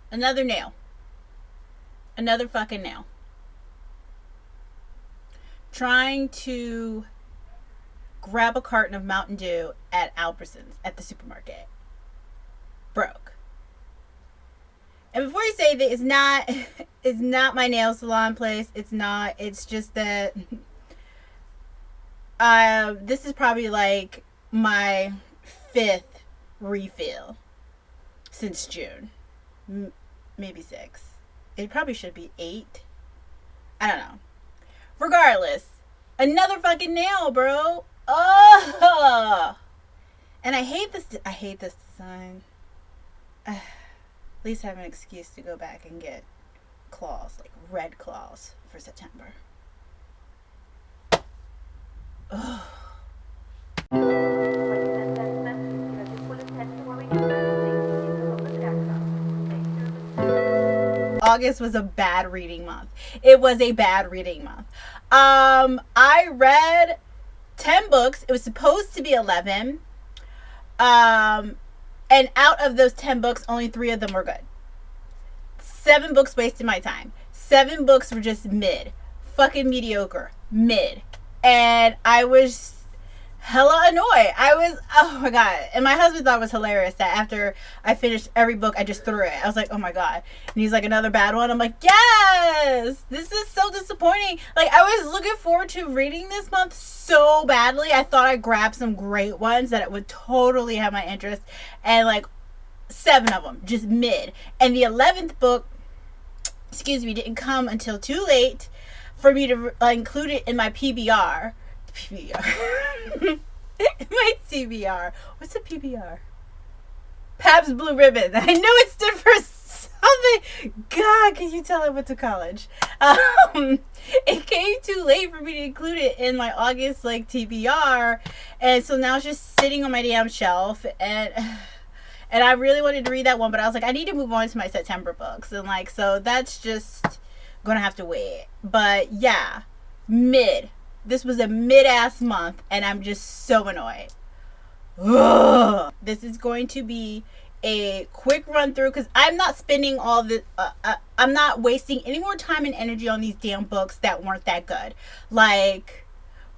Another nail. Another fucking nail. Trying to grab a carton of Mountain Dew at Albertsons at the supermarket. Broke. And before you say that it's not my nail salon place. It's not. It's just that this is probably like my fifth refill since June. Maybe 6. It probably should be 8. I don't know. Regardless, another fucking nail, bro. Oh, and I hate this. I hate this design. At least I have an excuse to go back and get claws, like red claws, for September. Ugh. August was a bad reading month. It was a bad reading month. I read 10 books. It was supposed to be 11. And out of those 10 books, only 3 of them were good. 7 books wasted my time. 7 books were just mid. Fucking mediocre. Mid. And I was hella annoyed. Oh my god. And my husband thought it was hilarious that after I finished every book, I just threw it. I was like, oh my god. And he's like, another bad one? I'm like, yes! This is so disappointing. Like, I was looking forward to reading this month so badly. I thought I'd grab some great ones that it would totally have my interest. And like, 7 of them, just mid. And the 11th book, didn't come until too late for me to include it in my PBR. My TBR. What's a PBR? Pabst Blue Ribbon. I know it stood for something. God, can you tell I went to college? It came too late for me to include it in my August TBR, and so now it's just sitting on my damn shelf. And I really wanted to read that one, but I was like, I need to move on to my September books, and so that's just gonna have to wait. But yeah, mid. This was a mid-ass month, and I'm just so annoyed. Ugh. This is going to be a quick run through because I'm not spending all the I'm not wasting any more time and energy on these damn books that weren't that good.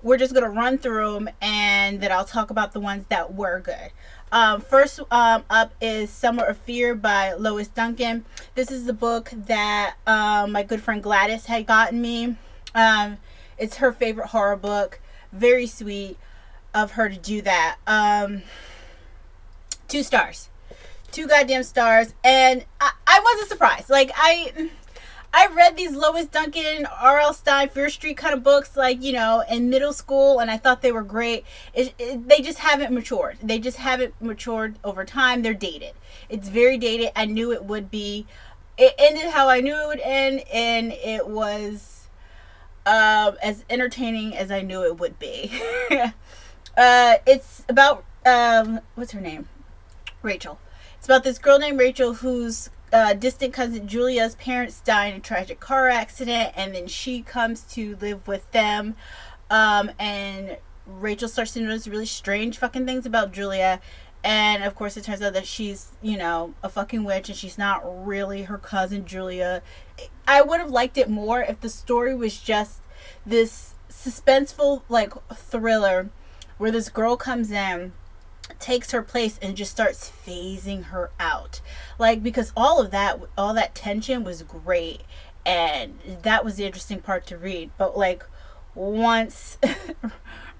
We're just gonna run through them, and then I'll talk about the ones that were good. First up is Summer of Fear by Lois Duncan. This is the book that my good friend Gladys had gotten me. It's her favorite horror book. Very sweet of her to do that. 2 stars. 2 goddamn stars. And I wasn't surprised. I read these Lois Duncan, R.L. Stine, Fear Street kind of books, in middle school, and I thought they were great. They just haven't matured. They just haven't matured over time. They're dated. It's very dated. I knew it would be. It ended how I knew it would end, and it was as entertaining as I knew it would be. It's about what's her name? Rachel. It's about this girl named Rachel whose distant cousin Julia's parents die in a tragic car accident, and then she comes to live with them. And Rachel starts to notice really strange fucking things about Julia. And of course it turns out that she's, a fucking witch, and she's not really her cousin Julia. I would have liked it more if the story was just this suspenseful thriller where this girl comes in, takes her place, and just starts phasing her out. Because all that tension was great, and that was the interesting part to read. But once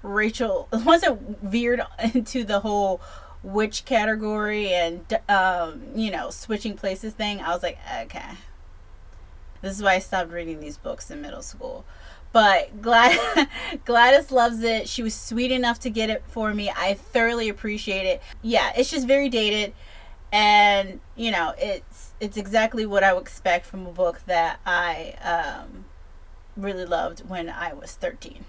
once it veered into the whole witch category and switching places thing, I was like, okay, this is why I stopped reading these books in middle school. But Gladys loves it. She was sweet enough to get it for me. I thoroughly appreciate it. Yeah, it's just very dated, and it's exactly what I would expect from a book that I really loved when I was 13.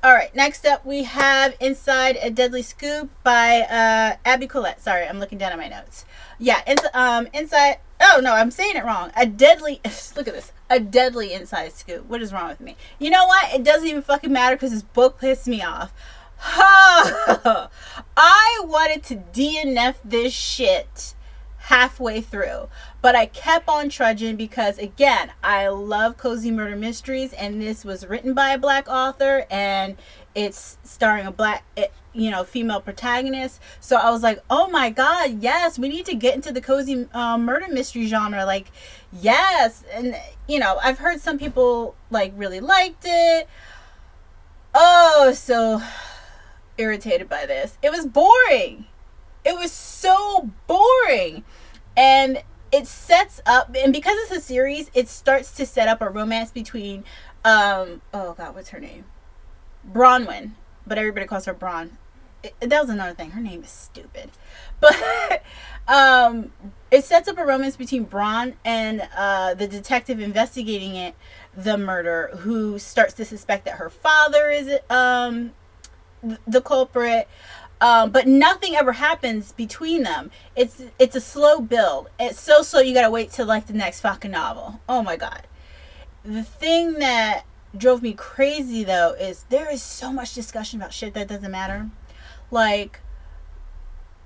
Alright, next up we have Inside a Deadly Scoop by Abby Collette. Sorry, I'm looking down at my notes. Yeah, Inside... Oh, no, I'm saying it wrong. A deadly... Look at this. A deadly inside scoop. What is wrong with me? You know what? It doesn't even fucking matter because this book pissed me off. I wanted to DNF this shit halfway through, but I kept on trudging because, again, I love cozy murder mysteries, and this was written by a black author, and it's starring a black, female protagonist. So I was like, oh my god, yes, we need to get into the cozy murder mystery genre. Like, yes. And I've heard some people like really liked it. Oh, so irritated by this. It was boring. It was so boring. And it sets up, and because it's a series, it starts to set up a romance between oh god, what's her name? Bronwyn, but everybody calls her Bron. That was another thing. Her name is stupid. But it sets up a romance between Bron and the detective investigating the murder, who starts to suspect that her father is the culprit. But nothing ever happens between them. It's a slow build. It's so slow you gotta wait till like the next fucking novel. Oh my god. The thing that drove me crazy though is there is so much discussion about shit that doesn't matter. Like,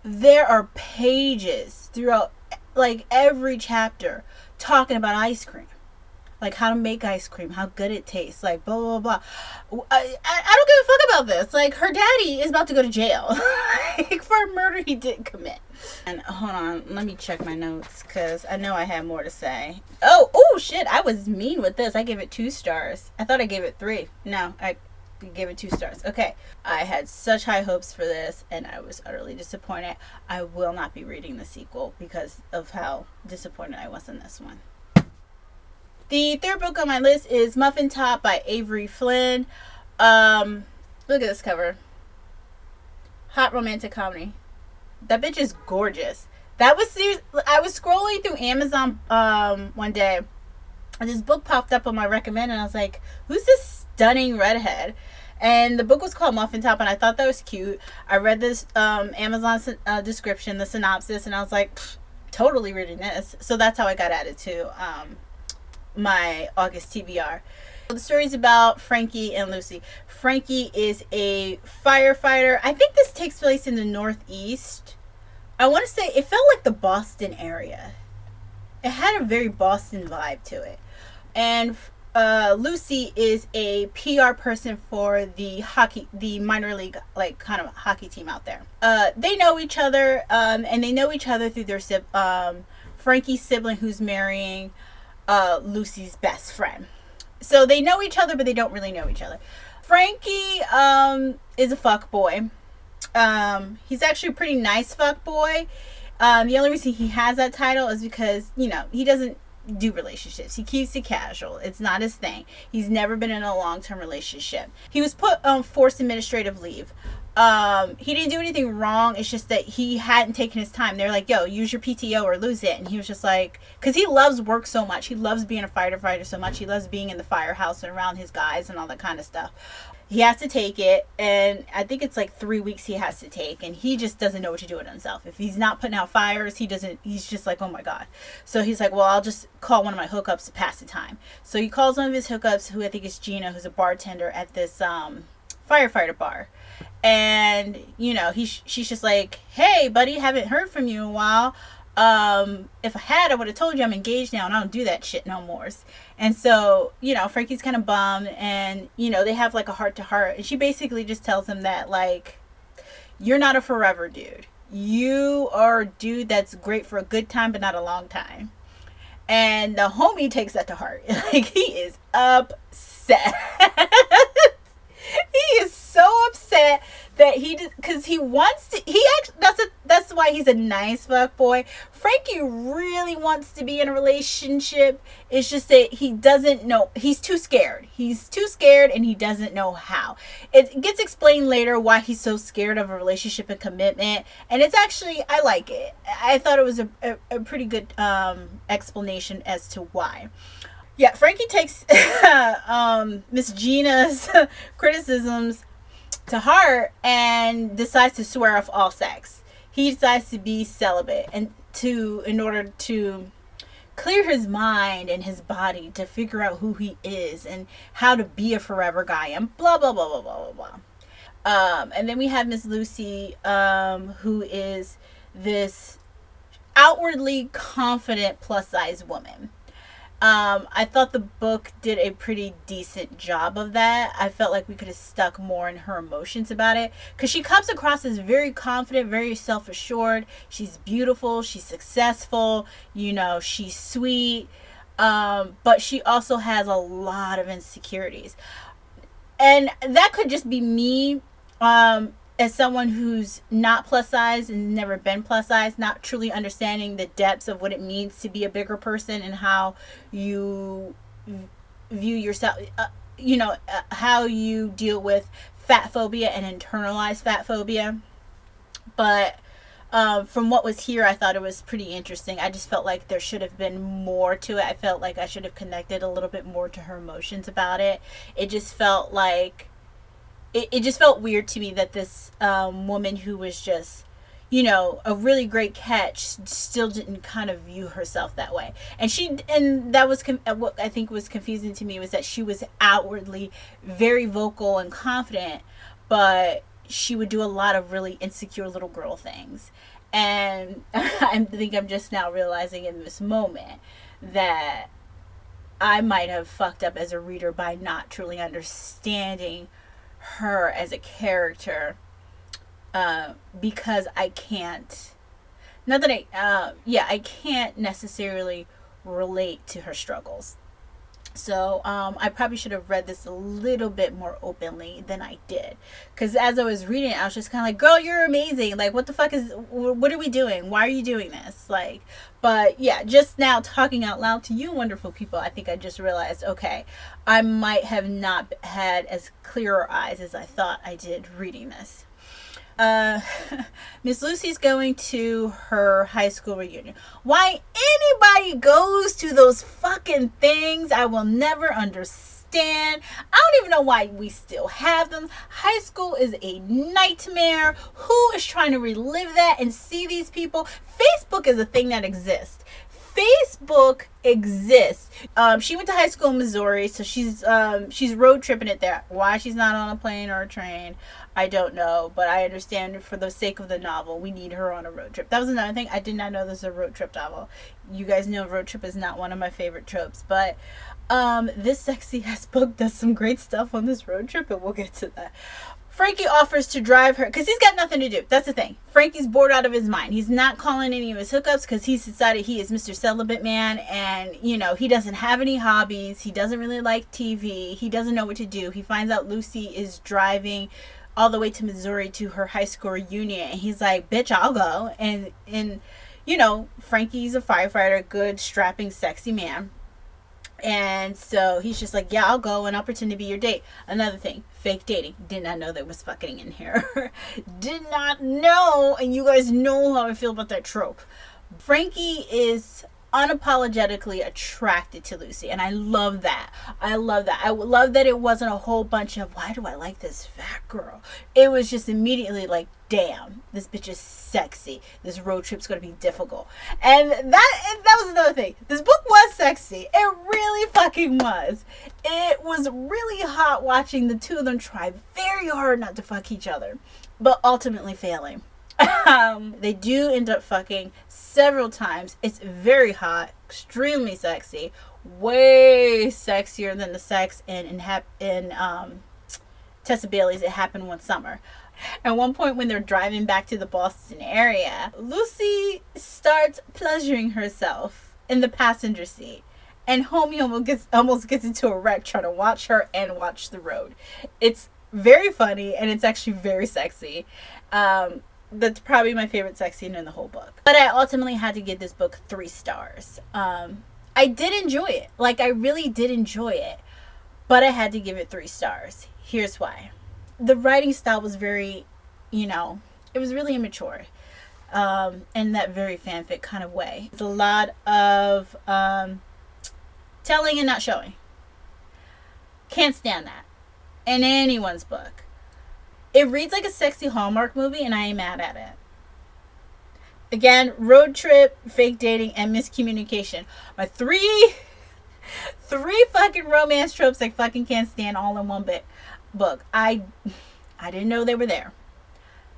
there are pages throughout like every chapter talking about ice cream, like how to make ice cream, how good it tastes, like blah blah blah. I don't give a fuck about this. Like, her daddy is about to go to jail like, for a murder he didn't commit. And hold on, let me check my notes because I know I had more to say. Oh shit, I was mean with this. I gave it 2 stars. I thought I gave it 3. No, I gave it 2 stars. Okay, I had such high hopes for this and I was utterly disappointed. I will not be reading the sequel because of how disappointed I was in this one. The third book on my list is Muffin Top by Avery Flynn. Look at this cover. Hot romantic comedy. That bitch is gorgeous. That was serious. I was scrolling through Amazon one day, and this book popped up on my recommend, and I was like, who's this stunning redhead? And the book was called Muffin Top, and I thought that was cute. I read this Amazon description, the synopsis, and I was like, totally reading this. So that's how I got added to my August TBR. The story's about Frankie and Lucy. Frankie is a firefighter. I think this takes place in the Northeast. I want to say it felt like the Boston area. It had a very Boston vibe to it. And Lucy is a PR person for the minor league, like, kind of hockey team out there. They know each other, and they know each other through their Frankie's sibling, who's marrying Lucy's best friend. So they know each other, but they don't really know each other. Frankie is a fuck boy. He's actually a pretty nice fuck boy. The only reason he has that title is because, he doesn't do relationships. He keeps it casual. It's not his thing. He's never been in a long-term relationship. He was put on forced administrative leave. He didn't do anything wrong. It's just that he hadn't taken his time. They're like, yo, use your PTO or lose it. And he was just like, because he loves work so much. He loves being a firefighter so much. He loves being in the firehouse and around his guys and all that kind of stuff. He has to take it, and I think it's like 3 weeks he has to take, and he just doesn't know what to do with himself. If he's not putting out fires, he's just like, oh my god. So he's like, well, I'll just call one of my hookups to pass the time. So he calls one of his hookups, who I think is Gina, who's a bartender at this firefighter bar. And she's just like, hey buddy, haven't heard from you in a while. If I had, I would have told you I'm engaged now and I don't do that shit no more. And so, Frankie's kind of bummed, and they have like a heart to heart, and she basically just tells him that, like, you're not a forever dude. You are a dude that's great for a good time but not a long time. And the homie takes that to heart. Like, he is upset. He is so upset that because he wants to, that's why he's a nice fuck boy. Frankie really wants to be in a relationship. It's just that he doesn't know. He's too scared. And he doesn't know how. It gets explained later why he's so scared of a relationship and commitment. And it's actually, I like it. I thought it was a pretty good explanation as to why. Yeah, Frankie takes Miss Gina's criticisms to heart and decides to swear off all sex. He decides to be celibate in order to clear his mind and his body to figure out who he is and how to be a forever guy and blah blah blah blah blah blah blah. And then we have Miss Lucy, who is this outwardly confident plus size woman. I thought the book did a pretty decent job of that. I felt like we could have stuck more in her emotions about it, because she comes across as very confident, very self-assured. She's beautiful, she's successful, she's sweet, but she also has a lot of insecurities. And that could just be me, as someone who's not plus size and never been plus size, not truly understanding the depths of what it means to be a bigger person and how you view yourself, how you deal with fat phobia and internalized fat phobia. But from what was here, I thought it was pretty interesting. I just felt like there should have been more to it. I felt like I should have connected a little bit more to her emotions about it. It just felt like it just felt weird to me that this woman who was just, a really great catch still didn't kind of view herself that way. And that was what I think was confusing to me, was that she was outwardly very vocal and confident, but she would do a lot of really insecure little girl things. And I think I'm just now realizing in this moment that I might have fucked up as a reader by not truly understanding her as a character, because I can't, not that I can't necessarily relate to her struggles. So I probably should have read this a little bit more openly than I did, because as I was reading it, I was just kind of like, girl, you're amazing, like what are we doing, why are you doing this, like. But yeah, just now talking out loud to you wonderful people, I think I just realized, okay, I might have not had as clear eyes as I thought I did reading this. Miss Lucy's going to her high school reunion. Why anybody goes to those fucking things, I will never understand. I don't even know why we still have them. High school is a nightmare. Who is trying to relive that and see these people? Facebook is a thing that exists. Facebook exists. She went to high school in Missouri, so she's road tripping it there. Why she's not on a plane or a train, I don't know, but I understand for the sake of the novel, we need her on a road trip. That was another thing. I did not know this was a road trip novel. You guys know road trip is not one of my favorite tropes, but this sexy ass book does some great stuff on this road trip, and we'll get to that. Frankie offers to drive her because he's got nothing to do. That's the thing. Frankie's bored out of his mind. He's not calling any of his hookups because he's decided he is Mr. Celibate Man, and he doesn't have any hobbies. He doesn't really like TV. He doesn't know what to do. He finds out Lucy is driving all the way to Missouri to her high school reunion, and he's like, bitch, I'll go. And Frankie's a firefighter, good, strapping, sexy man. And so he's just like, yeah, I'll go and I'll pretend to be your date. Another thing, fake dating. Did not know there was fucking in here. Did not know. And you guys know how I feel about that trope. Frankie is unapologetically attracted to Lucy, and I love that. I love that it wasn't a whole bunch of, why do I like this fat girl? It was just immediately like, damn, this bitch is sexy. This road trip's gonna be difficult. And that was another thing. This book was sexy. It really fucking was. It was really hot watching the two of them try very hard not to fuck each other, but ultimately failing. They do end up fucking several times. It's very hot, extremely sexy, way sexier than the sex in Tessa Bailey's It Happened One Summer. At one point when they're driving back to the Boston area, Lucy starts pleasuring herself in the passenger seat, and homie almost gets into a wreck trying to watch her and watch the road. It's very funny, and it's actually very sexy. That's probably my favorite sex scene in the whole book. But I ultimately had to give this book 3 stars. I did enjoy it. Like, I really did enjoy it. But I had to give it 3 stars. Here's why. The writing style was very, it was really immature. In that very fanfic kind of way. It's a lot of telling and not showing. Can't stand that in anyone's book. It reads like a sexy Hallmark movie, and I ain't mad at it. Again, road trip, fake dating, and miscommunication. My three fucking romance tropes I fucking can't stand all in one book. I didn't know they were there.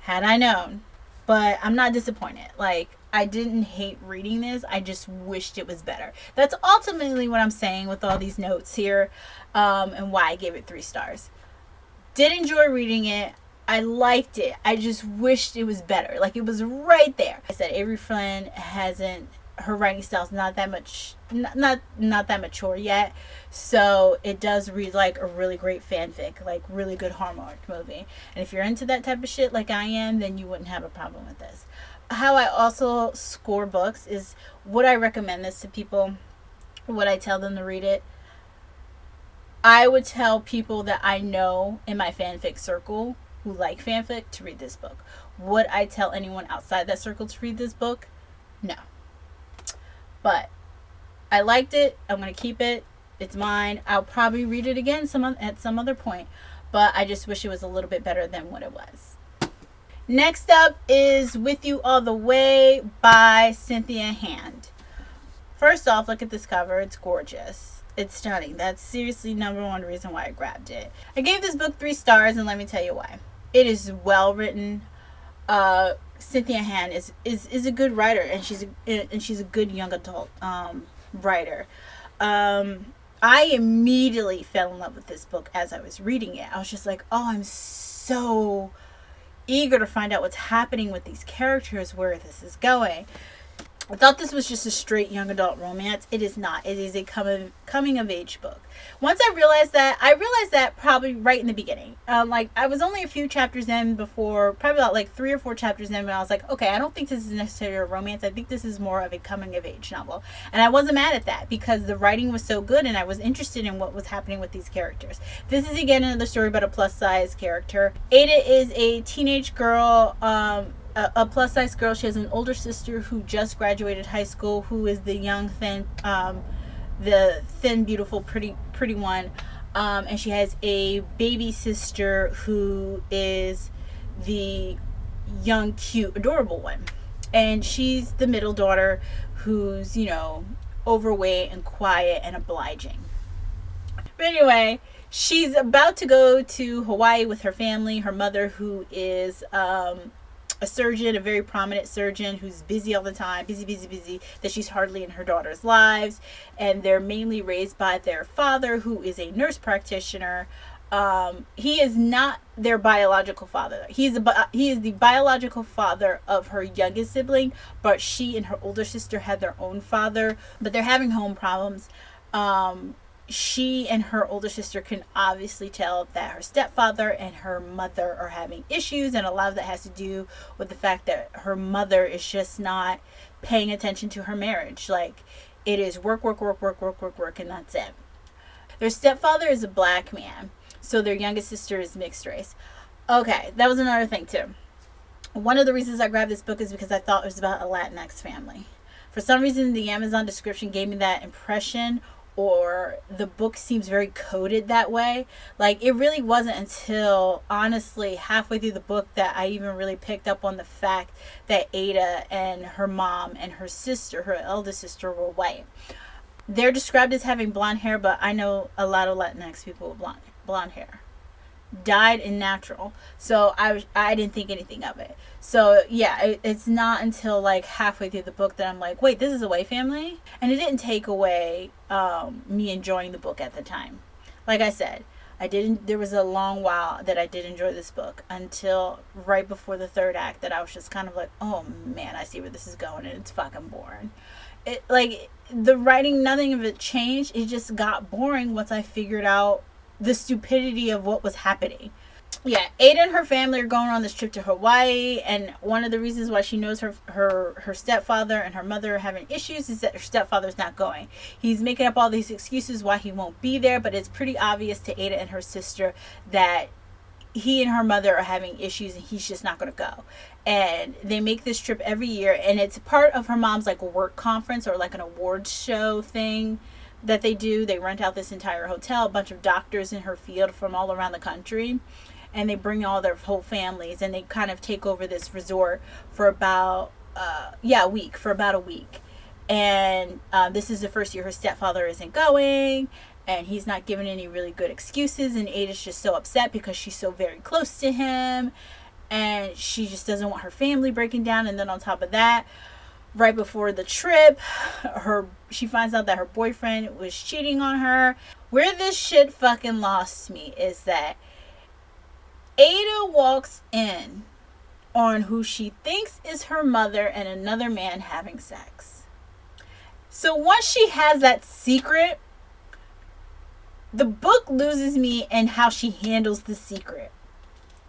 Had I known. But I'm not disappointed. Like, I didn't hate reading this. I just wished it was better. That's ultimately what I'm saying with all these notes here, and why I gave it 3 stars. Did enjoy reading it. I liked it. I just wished it was better. Like, it was right there. I said Avery Flynn hasn't, her writing style's not that much, not that mature yet. So it does read like a really great fanfic, like really good Hallmark movie. And if you're into that type of shit like I am, then you wouldn't have a problem with this. How I also score books is, would I recommend this to people? Would I tell them to read it? I would tell people that I know in my fanfic circle who like fanfic to read this book. Would I tell anyone outside that circle to read this book? No. But I liked it. I'm going to keep it. It's mine. I'll probably read it again at some other point. But I just wish it was a little bit better than what it was. Next up is With You All the Way by Cynthia Hand. First off, look at this cover. It's gorgeous. It's stunning. That's seriously number one reason why I grabbed it. I gave this book 3 stars, and let me tell you why. It is well written. Cynthia Hand is a good writer, and she's a good young adult writer. I immediately fell in love with this book as I was reading it. I was just like, oh, I'm so eager to find out what's happening with these characters, where this is going. I thought this was just a straight young adult romance. It is not. It is a coming of age book. Once I realized that probably right in the beginning. Like, I was only a few chapters in before, probably about like 3 or 4 chapters in, when I was like, okay, I don't think this is necessarily a romance. I think this is more of a coming of age novel. And I wasn't mad at that because the writing was so good and I was interested in what was happening with these characters. This is again another story about a plus size character. Ada is a teenage girl, a plus size girl. She has an older sister who just graduated high school, who is the young, thin, beautiful, pretty one. And she has a baby sister who is the young, cute, adorable one. And she's the middle daughter who's, overweight and quiet and obliging. But anyway, she's about to go to Hawaii with her family. Her mother, who is a surgeon, a very prominent surgeon who's busy all the time, busy, that she's hardly in her daughter's lives. And they're mainly raised by their father, who is a nurse practitioner. He is not their biological father. He is the biological father of her youngest sibling, but she and her older sister had their own father, but they're having home problems. She and her older sister can obviously tell that her stepfather and her mother are having issues, and a lot of that has to do with the fact that her mother is just not paying attention to her marriage. Like, it is work, and that's it. Their stepfather is a black man, so their youngest sister is mixed race. Okay, that was another thing too. One of the reasons I grabbed this book is because I thought it was about a Latinx family. For some reason, the Amazon description gave me that impression, or the book seems very coded that way. Like, it really wasn't until, honestly, halfway through the book that I even really picked up on the fact that Ada and her mom and her sister, her eldest sister, were white. They're described as having blonde hair, but I know a lot of Latinx people with blonde hair. Dyed and natural. So I didn't think anything of it. So yeah, it's not until like halfway through the book that I'm like, wait, this is a white family? And it didn't take away me enjoying the book at the time. Like I said, there was a long while that I did enjoy this book, until right before the 3rd act that I was just kind of like, oh man, I see where this is going, and it's fucking boring. The writing, nothing of it changed. It just got boring once I figured out the stupidity of what was happening. Yeah, Ada and her family are going on this trip to Hawaii, and one of the reasons why she knows her stepfather and her mother are having issues is that her stepfather's not going. He's making up all these excuses why he won't be there, but it's pretty obvious to Ada and her sister that he and her mother are having issues and he's just not going to go. And they make this trip every year, and it's part of her mom's like work conference or like an awards show thing that they do. They rent out this entire hotel, a bunch of doctors in her field from all around the country, and they bring all their whole families, and they kind of take over this resort for about a week. And this is the first year her stepfather isn't going, and he's not giving any really good excuses, and Ada's just so upset because she's so very close to him, and she just doesn't want her family breaking down. And then on top of that, right before the trip, she finds out that her boyfriend was cheating on her. Where this shit fucking lost me is that Ada walks in on who she thinks is her mother and another man having sex. So once she has that secret, the book loses me in how she handles the secret.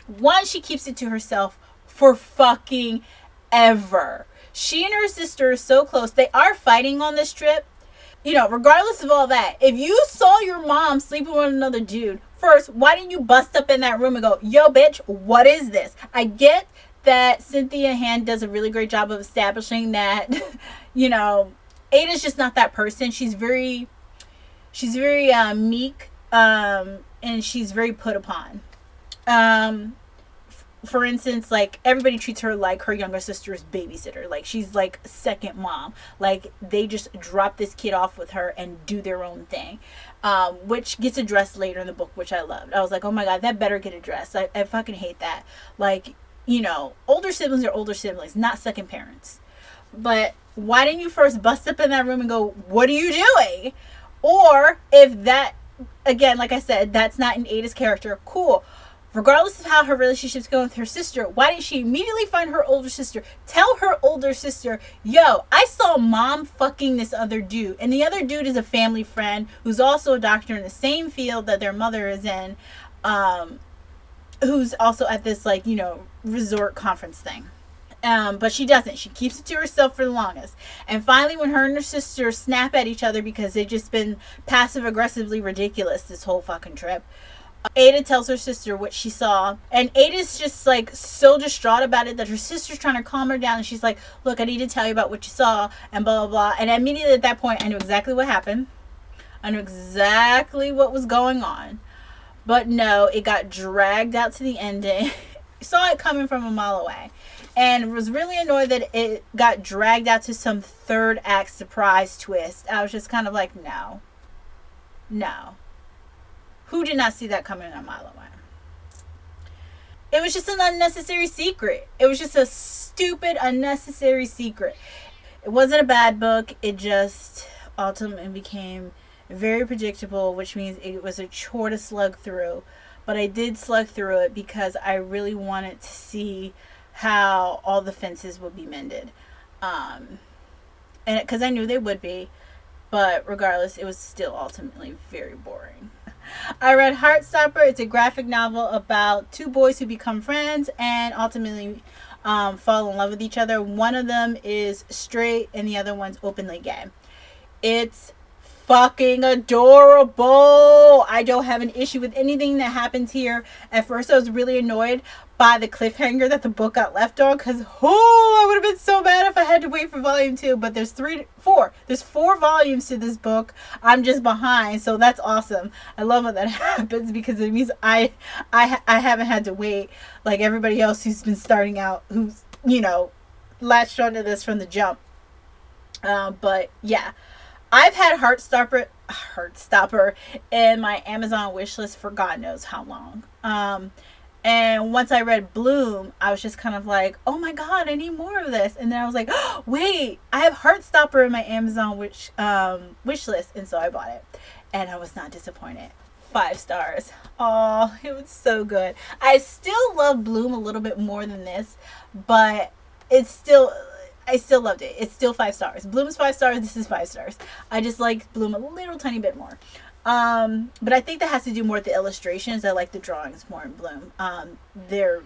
One, she keeps it to herself for fucking ever. She and her sister are so close. They are fighting on this trip. You know, regardless of all that, if you saw your mom sleeping with another dude, first, why didn't you bust up in that room and go, yo, bitch, what is this? I get that Cynthia Hand does a really great job of establishing that, you know, Ada's just not that person. She's very meek, and she's very put upon. For instance, like, everybody treats her like her younger sister's babysitter. Like, she's like second mom. Like, they just drop this kid off with her and do their own thing, which gets addressed later in the book, which I loved. I was like, oh my god, that better get addressed. I fucking hate that. Like, you know, older siblings are older siblings, not second parents. But why didn't you first bust up in that room and go, what are you doing? Or if that, again, like I said, that's not in Ada's character, cool. Regardless of how her relationship's going with her sister, why didn't she immediately find her older sister, tell her older sister, yo, I saw mom fucking this other dude, and the other dude is a family friend who's also a doctor in the same field that their mother is in, who's also at this, like, you know, resort conference thing. But she doesn't. She keeps it to herself for the longest. And finally, when her and her sister snap at each other because they've just been passive-aggressively ridiculous this whole fucking trip, Ada tells her sister what she saw, and Ada's just like so distraught about it that her sister's trying to calm her down, and she's like, look, I need to tell you about what you saw, and blah blah blah. And immediately at that point I knew exactly what happened. I knew exactly what was going on. But no, it got dragged out to the ending. Saw it coming from a mile away, and was really annoyed that it got dragged out to some third act surprise twist. I was just kind of like, no. Who did not see that coming a mile away? It was just an unnecessary secret. It was just a stupid, unnecessary secret. It wasn't a bad book. It just ultimately became very predictable, which means it was a chore to slug through. But I did slug through it because I really wanted to see how all the fences would be mended. And because I knew they would be. But regardless, it was still ultimately very boring. I read Heartstopper. It's a graphic novel about two boys who become friends and ultimately fall in love with each other. One of them is straight and the other one's openly gay. It's fucking adorable. I don't have an issue with anything that happens here. At first I was really annoyed by the cliffhanger that the book got left on, because I would have been so mad if I had to wait for volume 2. But there's 4 volumes to this book. I'm just behind, so that's awesome. I love when that happens because it means I haven't had to wait like everybody else who's been starting out, who's, you know, latched onto this from the jump. But yeah, I've had Heartstopper in my Amazon wishlist for God knows how long. And once I read Bloom, I was just kind of like, oh my god, I need more of this. And then I was like, oh, wait, I have Heartstopper in my Amazon wish list. And so I bought it. And I was not disappointed. 5 stars. Oh, it was so good. I still love Bloom a little bit more than this, but I still loved it. It's still 5 stars. Bloom's 5 stars. This is 5 stars. I just like Bloom a little tiny bit more. But I think that has to do more with the illustrations. I like the drawings more in Bloom. They're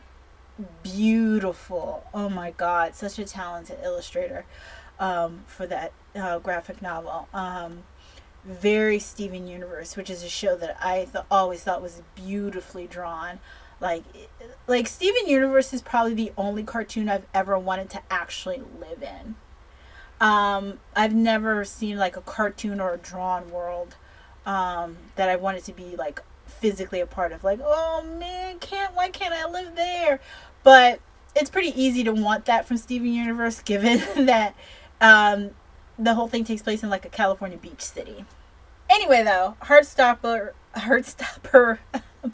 beautiful. Oh my god, such a talented illustrator for that graphic novel. Very Steven Universe, which is a show that I always thought was beautifully drawn. Like Steven Universe is probably the only cartoon I've ever wanted to actually live in. I've never seen like a cartoon or a drawn world that I wanted to be like physically a part of. Like, oh man, why can't I live there? But it's pretty easy to want that from Steven Universe, given that the whole thing takes place in like a California beach city. Anyway, though, Heartstopper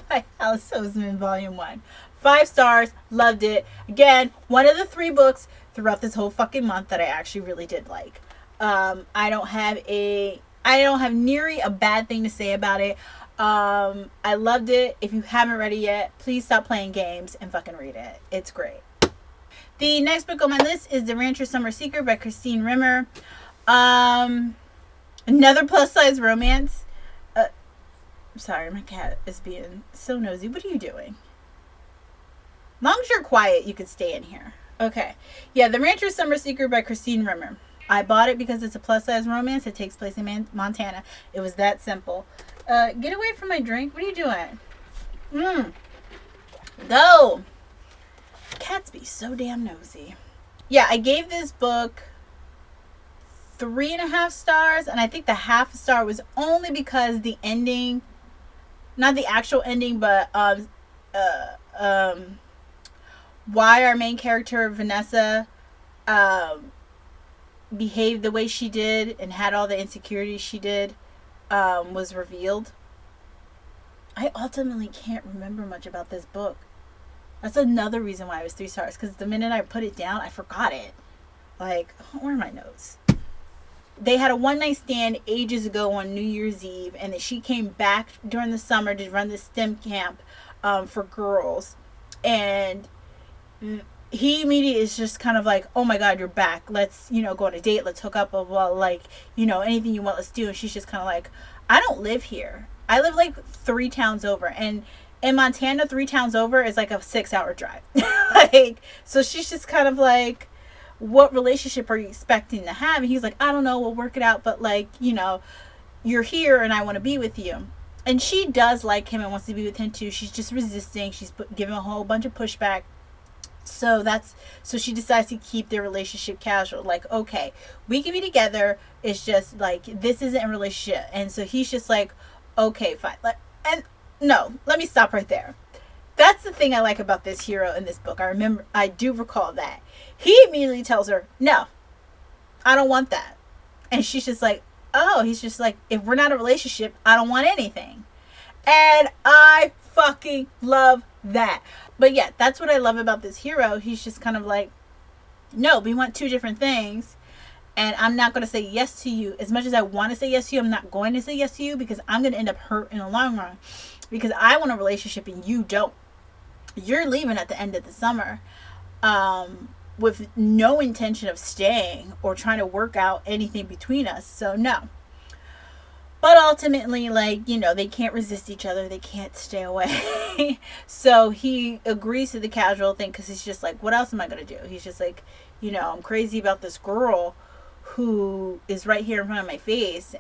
by Alice Oseman, Volume 1. 5 stars, loved it. Again, one of the 3 books throughout this whole fucking month that I actually really did like. I don't have nearly a bad thing to say about it. I loved it. If you haven't read it yet, please stop playing games and fucking read it. It's great. The next book on my list is The Rancher's Summer Secret by Christine Rimmer. Another plus size romance. Sorry, my cat is being so nosy. What are you doing? As long as you're quiet, you could stay in here. Okay. Yeah, The Rancher's Summer Secret by Christine Rimmer. I bought it because it's a plus size romance. It takes place in Montana. It was that simple. Get away from my drink. What are you doing? Go. Cats be so damn nosy. Yeah, I gave this book 3.5 stars, and I think the half star was only because the ending, not the actual ending, but why our main character Vanessa behaved the way she did and had all the insecurities she did was revealed. I ultimately can't remember much about this book. That's another reason why it was 3 stars, because the minute I put it down, I forgot it. Like, where are my notes? They had a one-night stand ages ago on New Year's Eve, and then she came back during the summer to run this STEM camp for girls. And he immediately is just kind of like, oh my God, you're back. Let's, go on a date. Let's hook up. Blah, blah, like, anything you want, let's do. And she's just kind of like, I don't live here. I live like 3 towns over. And in Montana, 3 towns over is like a 6-hour drive. So she's just kind of like, what relationship are you expecting to have? And he's like, I don't know, we'll work it out, but you're here and I want to be with you. And she does like him and wants to be with him too. She's just resisting. She's giving a whole bunch of pushback. So she decides to keep their relationship casual. Like, okay, we can be together. It's just like, this isn't a relationship. And so he's just like, okay, fine. No, let me stop right there. That's the thing I like about this hero in this book. I do recall that. He immediately tells her, no, I don't want that. And she's just like, oh, he's just like, if we're not a relationship, I don't want anything. And I fucking love that. But yeah, that's what I love about this hero. He's just kind of like, no, we want 2 different things. And I'm not going to say yes to you. As much as I want to say yes to you, I'm not going to say yes to you because I'm going to end up hurt in the long run. Because I want a relationship and you don't. You're leaving at the end of the summer with no intention of staying or trying to work out anything between us. So no. But ultimately, they can't resist each other. They can't stay away. So he agrees to the casual thing because he's just like, what else am I going to do? He's just like, I'm crazy about this girl who is right here in front of my face.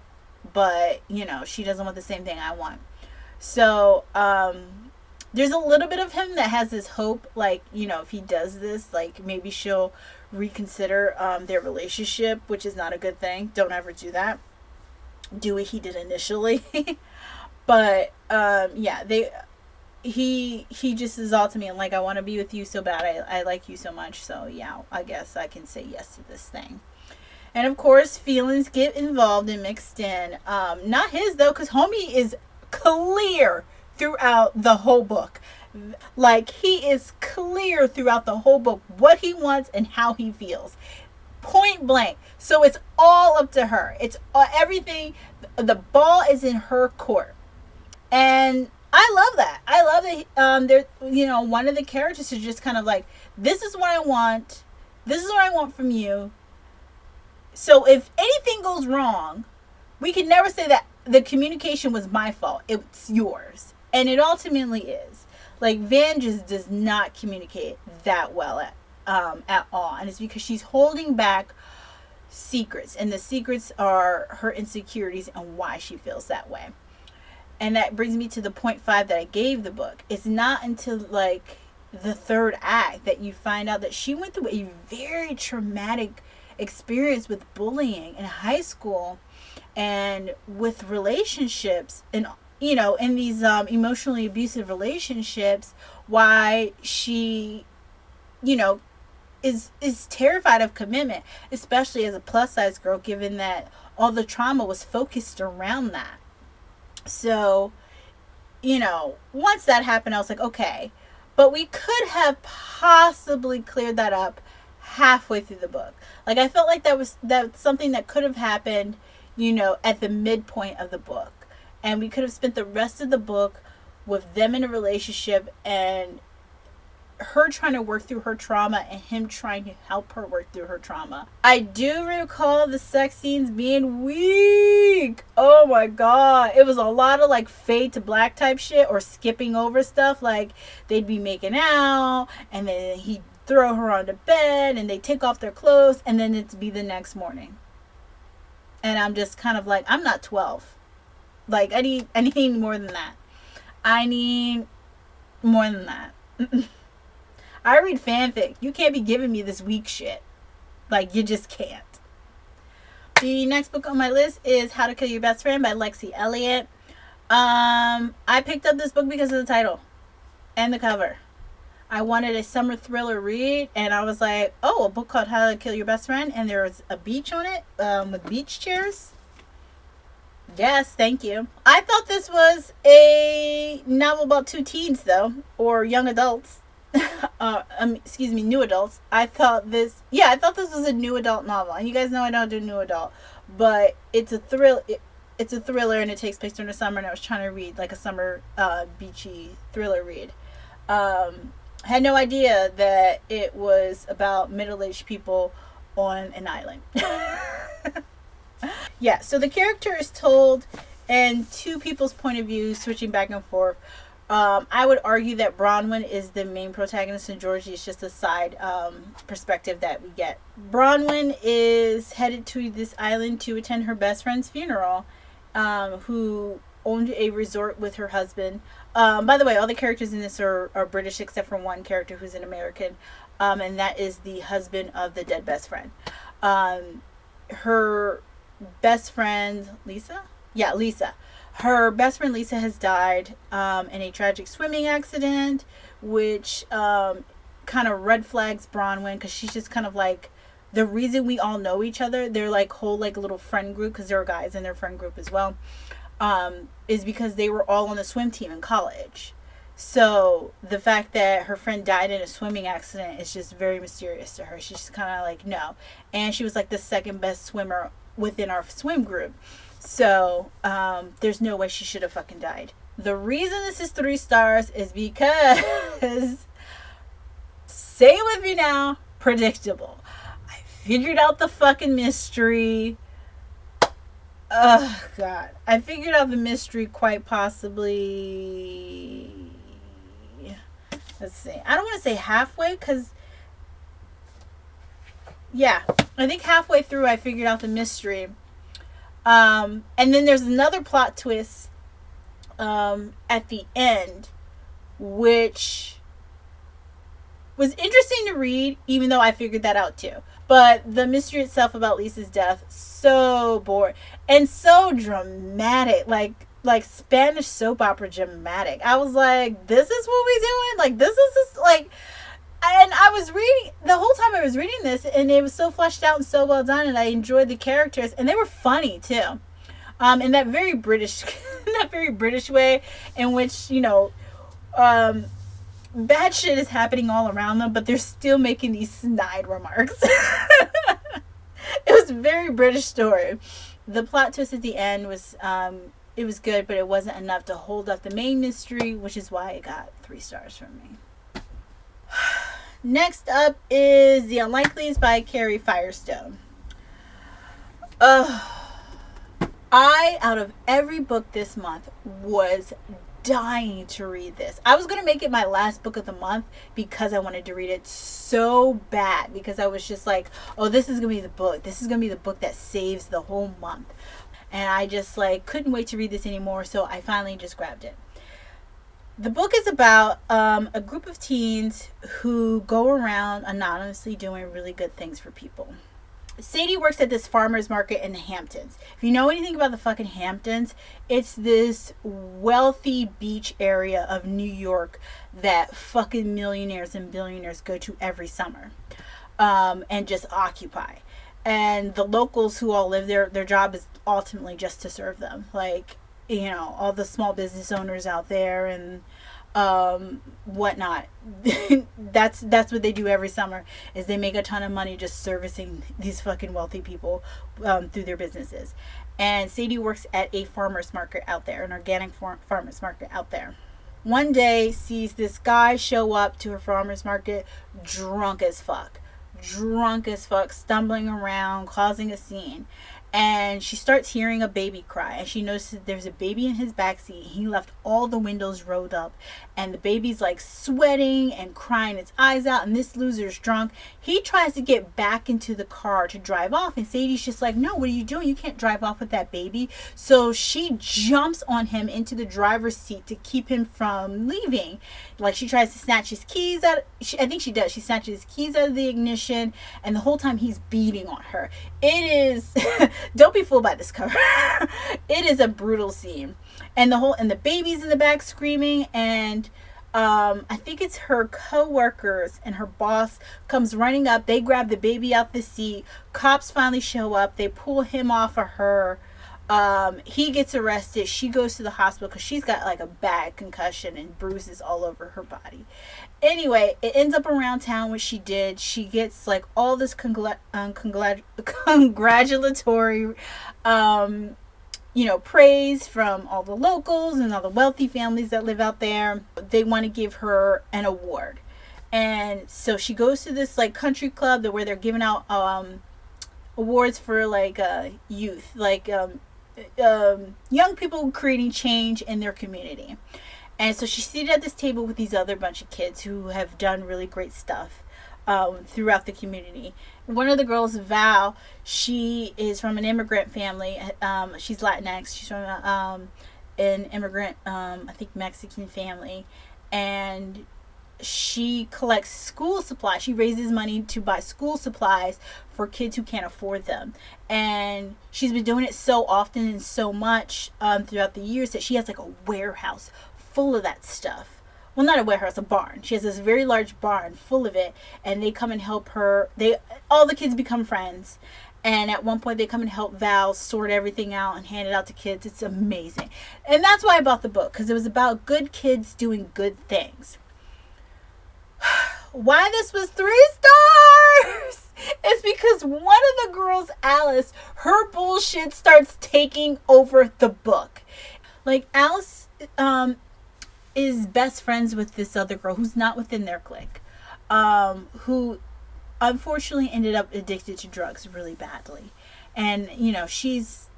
But, she doesn't want the same thing I want. So, there's a little bit of him that has this hope, if he does this, maybe she'll reconsider their relationship, which is not a good thing. Don't ever do that. Do what he did initially. But, yeah, he just is all to me, and I want to be with you so bad. I like you so much. So, yeah, I guess I can say yes to this thing. And, of course, feelings get involved and mixed in. Not his, though, because homie is clear throughout the whole book. He is clear throughout the whole book what he wants and how he feels. Point blank. So it's all up to her. It's everything. The ball is in her court. And I love that. I love that one of the characters is just kind of like, this is what I want. This is what I want from you. So if anything goes wrong, we can never say that the communication was my fault. It's yours. And it ultimately is. Van just does not communicate that well at all. And it's because she's holding back secrets. And the secrets are her insecurities and why she feels that way. And that brings me to the 0.5 that I gave the book. It's not until the 3rd act that you find out that she went through a very traumatic experience with bullying in high school and with relationships and in these emotionally abusive relationships, why she is terrified of commitment, especially as a plus size girl, given that all the trauma was focused around that. So once that happened, I was like, okay, but we could have possibly cleared that up halfway through the book. Like, I felt like that's something that could have happened, at the midpoint of the book. And we could have spent the rest of the book with them in a relationship and her trying to work through her trauma and him trying to help her work through her trauma. I do recall the sex scenes being weak. Oh my god. It was a lot of like fade to black type shit or skipping over stuff. Like they'd be making out and then he'd throw her onto bed and they take off their clothes and then it'd be the next morning. And I'm just kind of like, I'm not 12. Like I need more than that. I need more than that. I read fanfic. You can't be giving me this weak shit. Like, you just can't. The next book on my list is How to Kill Your Best Friend by Lexi Elliott. I picked up this book because of the title and the cover. I wanted a summer thriller read, and I was like, oh, a book called How to Kill Your Best Friend, and there was a beach on it with beach chairs. Yes, thank you. I thought this was a novel about two teens, though, or young adults. New adults. I thought this was a new adult novel, and you guys know I don't do new adult, but it's a thrill. It's a thriller, and it takes place during the summer. And I was trying to read like a summer beachy thriller read. Had no idea that it was about middle-aged people on an island. Yeah, so the character is told in two people's point of view, switching back and forth. I would argue that Bronwyn is the main protagonist and Georgie is just a side perspective that we get. Bronwyn is headed to this island to attend her best friend's funeral, who owned a resort with her husband. By the way, all the characters in this are British except for one character who's an American, and that is the husband of the dead best friend. Her best friend, Lisa? Yeah, Lisa. Her best friend Lisa has died in a tragic swimming accident, which kind of red flags Bronwyn because she's just kind of like the reason we all know each other. They're like whole like little friend group because there are guys in their friend group as well. Is because they were all on the swim team in college. So the fact that her friend died in a swimming accident is just very mysterious to her. She's just kind of like no, and she was like the second best swimmer within our swim group. So, there's no way she should have fucking died. The reason this is 3 stars is because, say it with me now, predictable. I figured out the fucking mystery. Oh, God. I figured out the mystery quite possibly. Let's see. I don't want to say halfway because, yeah, I think halfway through I figured out the mystery. And then there's another plot twist at the end, which was interesting to read, even though I figured that out too. But the mystery itself about Lisa's death, so boring and so dramatic, like Spanish soap opera dramatic. I was like, this is what we doing? Like, this is just like... And I was reading, the whole time I was reading this, and it was so fleshed out and so well done, and I enjoyed the characters, and they were funny, too. In that very British way, in which, bad shit is happening all around them, but they're still making these snide remarks. It was a very British story. The plot twist at the end was, it was good, but it wasn't enough to hold up the main mystery, which is why it got 3 stars from me. Next up is The Unlikelies by Carrie Firestone. Out of every book this month, was dying to read this. I was going to make it my last book of the month because I wanted to read it so bad. Because I was just like, oh, this is going to be the book. This is going to be the book that saves the whole month. And I just couldn't wait to read this anymore. So I finally just grabbed it. The book is about a group of teens who go around anonymously doing really good things for people. Sadie works at this farmer's market in the Hamptons. If you know anything about the fucking Hamptons, it's this wealthy beach area of New York that fucking millionaires and billionaires go to every summer and just occupy. And the locals who all live there, their job is ultimately just to serve them. All the small business owners out there and whatnot. That's what they do every summer, is they make a ton of money just servicing these fucking wealthy people through their businesses. And Sadie works at a farmer's market out there, an organic farmer's market out there. One day sees this guy show up to her farmer's market drunk as fuck. Drunk as fuck, stumbling around, causing a scene. And she starts hearing a baby cry, and she notices there's a baby in his backseat. He left all the windows rolled up, and the baby's like sweating and crying its eyes out, and this loser's drunk. He tries to get back into the car to drive off, and Sadie's just like, no, what are you doing? You can't drive off with that baby. So she jumps on him into the driver's seat to keep him from leaving. Like, she tries to snatch his keys out. I think she does. She snatches his keys out of the ignition, and the whole time he's beating on her. It is don't be fooled by this cover. It is a brutal scene. And the baby's in the back screaming, and I think it's her co-workers and her boss comes running up. They grab the baby out the seat. Cops finally show up. They pull him off of her. He gets arrested. She goes to the hospital because she's got like a bad concussion and bruises all over her body. Anyway, it ends up around town what she did. She gets like all this congratulatory praise from all the locals and all the wealthy families that live out there. They want to give her an award. And so she goes to this like country club where they're giving out awards for like youth, like young people creating change in their community. And so she's seated at this table with these other bunch of kids who have done really great stuff throughout the community. One of the girls, Val, she is from an immigrant family. She's Latinx. She's from an immigrant, I think Mexican family. And she collects school supplies. She raises money to buy school supplies for kids who can't afford them. And she's been doing it so often and so much throughout the years that she has like a warehouse full of that stuff. Well, not a warehouse, a barn. She has this very large barn full of it, and they come and help her. All the kids become friends, and at one point they come and help Val sort everything out and hand it out to kids. It's amazing. And that's why I bought the book, because it was about good kids doing good things. Why this was 3 stars is because one of the girls, Alice, her bullshit starts taking over the book. Like, Alice is best friends with this other girl who's not within their clique, who unfortunately ended up addicted to drugs really badly. And, she's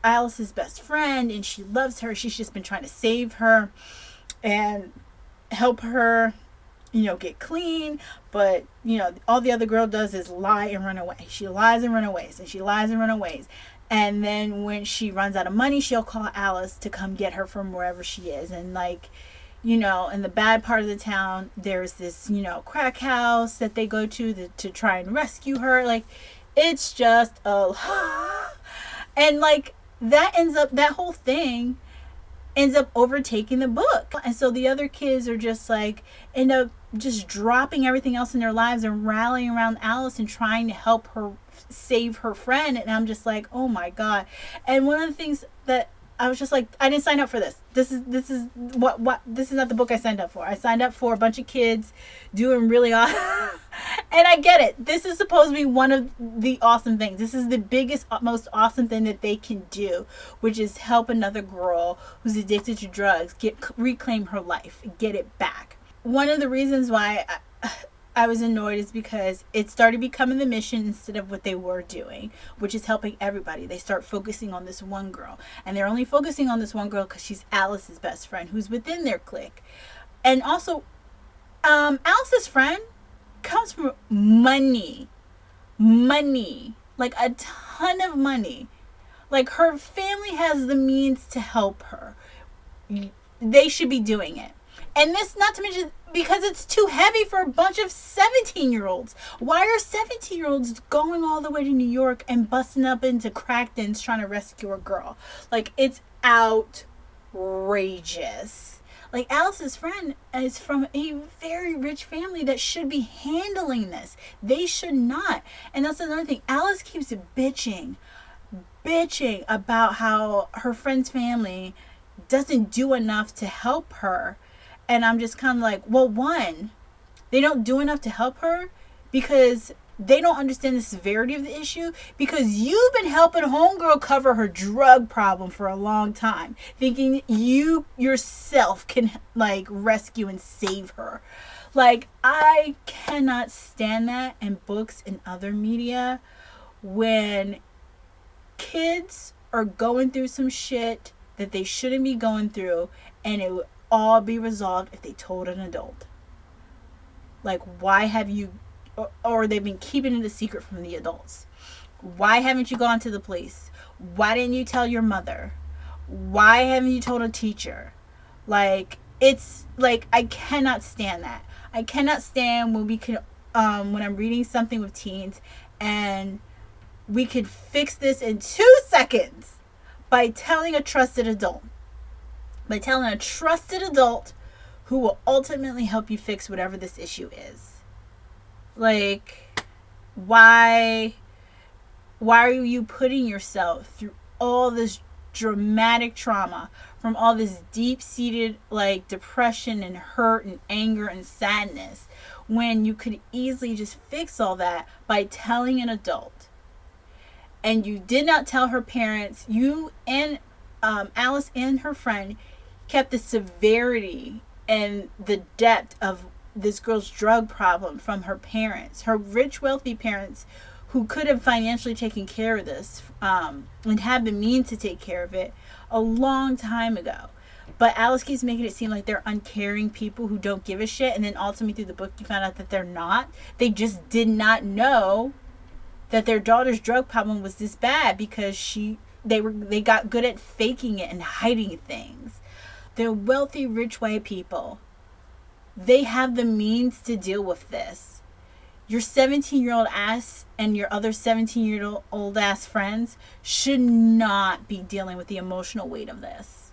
Alice's best friend, and she loves her. She's just been trying to save her and help her, get clean. But, all the other girl does is lie and run away. She lies and runaways, and she lies and runaways. And then when she runs out of money, she'll call Alice to come get her from wherever she is. And like, in the bad part of the town, there's this, crack house that they go to try and rescue her. Like, it's just and like that whole thing ends up overtaking the book. And so the other kids are just like, end up just dropping everything else in their lives and rallying around Alice and trying to help her save her friend. And I'm just like, oh my God. And one of the things that I was just like, I didn't sign up for this. This is not the book I signed up for. I signed up for a bunch of kids doing really awesome. And I get it. This is supposed to be one of the awesome things. This is the biggest, most awesome thing that they can do, which is help another girl who's addicted to drugs reclaim her life, get it back. One of the reasons why I was annoyed is because it started becoming the mission instead of what they were doing, which is helping everybody. They start focusing on this one girl, and they're only focusing on this one girl because she's Alice's best friend who's within their clique. And also, Alice's friend comes from money, like a ton of money. Like, her family has the means to help her. They should be doing it. And this, not to mention, because it's too heavy for a bunch of 17-year-olds. Why are 17-year-olds going all the way to New York and busting up into crack dens trying to rescue a girl? Like, it's outrageous. Like, Alice's friend is from a very rich family that should be handling this. They should not. And that's another thing. Alice keeps bitching about how her friend's family doesn't do enough to help her. And I'm just kind of like, well, one, they don't do enough to help her because they don't understand the severity of the issue, because you've been helping homegirl cover her drug problem for a long time, thinking you yourself can like rescue and save her. Like, I cannot stand that in books and other media when kids are going through some shit that they shouldn't be going through, and it would all be resolved if they told an adult. Like, why have you, or they've been keeping it a secret from the adults? Why haven't you gone to the police? Why didn't you tell your mother? Why haven't you told a teacher? Like, it's like, I cannot stand that. I cannot stand when we can, when I'm reading something with teens and we could fix this in 2 seconds by telling a trusted adult. By telling a trusted adult who will ultimately help you fix whatever this issue is. Like, why are you putting yourself through all this dramatic trauma, from all this deep-seated like depression and hurt and anger and sadness, when you could easily just fix all that by telling an adult? And you did not tell her parents. You and Alice and her friend kept the severity and the depth of this girl's drug problem from her parents, her rich, wealthy parents, who could have financially taken care of this and had the means to take care of it a long time ago. But Alice keeps making it seem like they're uncaring people who don't give a shit, and then ultimately through the book you found out that they're not. They just did not know that their daughter's drug problem was this bad because they got good at faking it and hiding things. They're wealthy, rich white people. They have the means to deal with this. Your 17-year-old ass and your other 17-year-old ass friends should not be dealing with the emotional weight of this.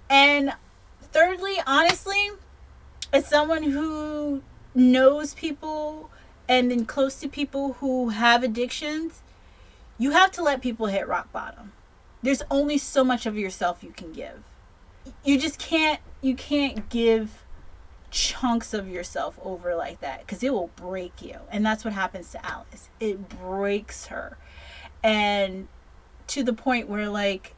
And thirdly, honestly, as someone who knows people and been close to people who have addictions, you have to let people hit rock bottom. There's only so much of yourself you can give. You can't give chunks of yourself over like that, because it will break you. And that's what happens to Alice. It breaks her. And to the point where, like,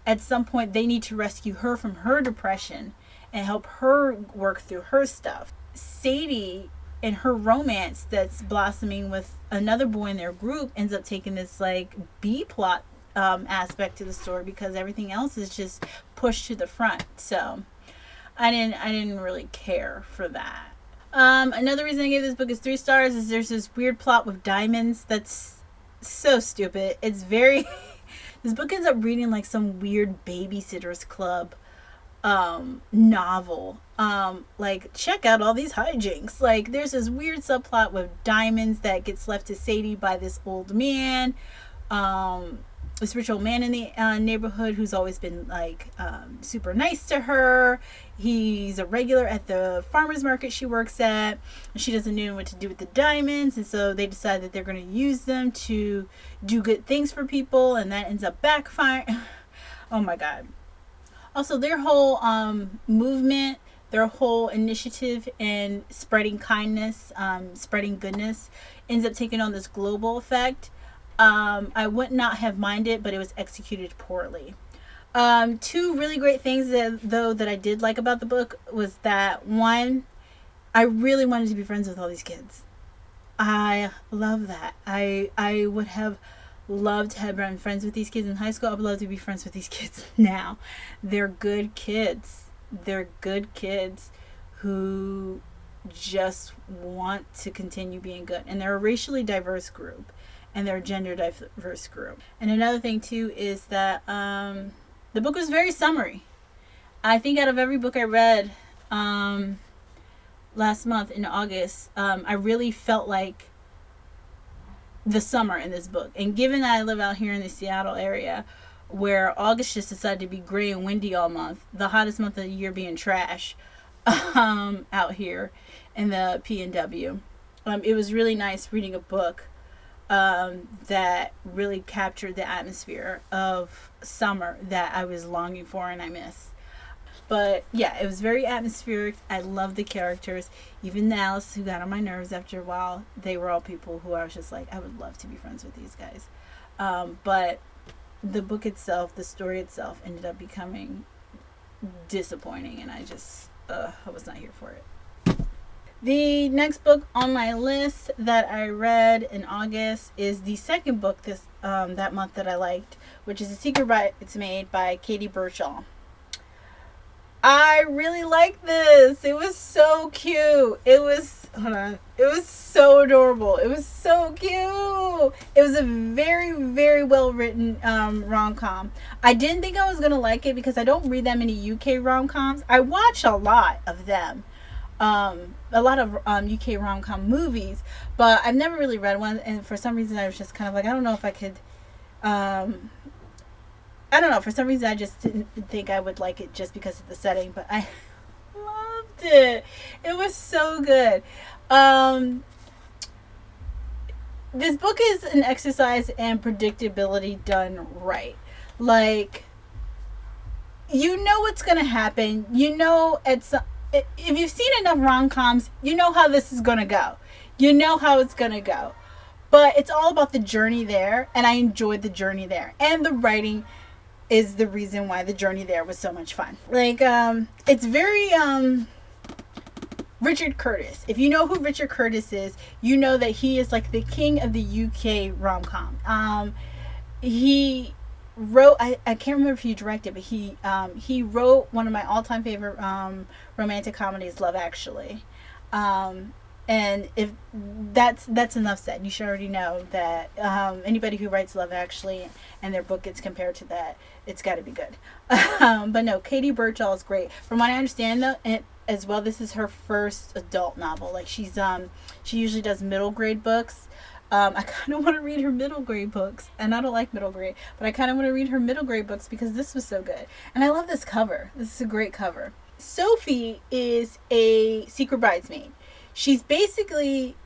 at some point they need to rescue her from her depression and help her work through her stuff. Sadie, in her romance that's blossoming with another boy in their group, ends up taking this like B plot aspect to the story, because everything else is just pushed to the front. So I didn't really care for that. Another reason I gave this book is 3 stars is there's this weird plot with diamonds that's so stupid. It's very this book ends up reading like some weird Babysitter's Club novel. Like, check out all these hijinks. Like, there's this weird subplot with diamonds that gets left to Sadie by this old man, this rich old man in the neighborhood who's always been like super nice to her. He's a regular at the farmer's market she works at, and she doesn't know what to do with the diamonds, and so they decide that they're going to use them to do good things for people, and that ends up backfiring. Oh my god. Also, their whole movement, their whole initiative in spreading kindness, spreading goodness, ends up taking on this global effect. I would not have minded, but it was executed poorly. 2 really great things that I did like about the book was that, one, I really wanted to be friends with all these kids. I love that. I would have loved to have been friends with these kids in high school. I would love to be friends with these kids now. They're good kids. They're good kids who just want to continue being good. And they're a racially diverse group. And they're a gender diverse group. And another thing too is that the book was very summery. I think out of every book I read last month in August, I really felt like the summer in this book. And given that I live out here in the Seattle area, where August just decided to be gray and windy all month, the hottest month of the year being trash out here in the PNW, it was really nice reading a book that really captured the atmosphere of summer that I was longing for and I miss. But yeah, it was very atmospheric. I loved the characters. Even the Alice who got on my nerves after a while, they were all people who I was just like, I would love to be friends with these guys. But the book itself, the story itself, ended up becoming disappointing, and I was not here for it. The next book on my list that I read in August is the second book that month that I liked, which is A Secret Bridesmaid by Katie Birchall. I really liked this. It was so cute. It was so adorable. It was so cute. It was a very, very well written rom-com. I didn't think I was going to like it because I don't read that many UK rom-coms. I watch a lot of them. A lot of UK rom-com movies, but I've never really read one, and for some reason I was just kind of like, I don't know if I could, I don't know, for some reason I just didn't think I would like it just because of the setting, but I loved it. It was so good. This book is an exercise in predictability done right. Like, you know what's going to happen. You know, if you've seen enough rom-coms, you know how this is going to go. You know how it's going to go. But it's all about the journey there, and I enjoyed the journey there. And the writing is the reason why the journey there was so much fun. Like, it's very Richard Curtis. If you know who Richard Curtis is, you know that he is like the king of the UK rom-com. He wrote, I can't remember if he directed, but he wrote one of my all-time favorite romantic comedies, Love Actually. And if that's enough said, you should already know that anybody who writes Love Actually and their book gets compared to that, it's got to be good. But no, Katie Birchall is great. From what I understand, though, and as well, this is her first adult novel. Like, she usually does middle grade books. I kind of want to read her middle grade books, and I don't like middle grade, but I kind of want to read her middle grade books because this was so good. And I love this cover. This is a great cover. Sophie is a secret bridesmaid. She basically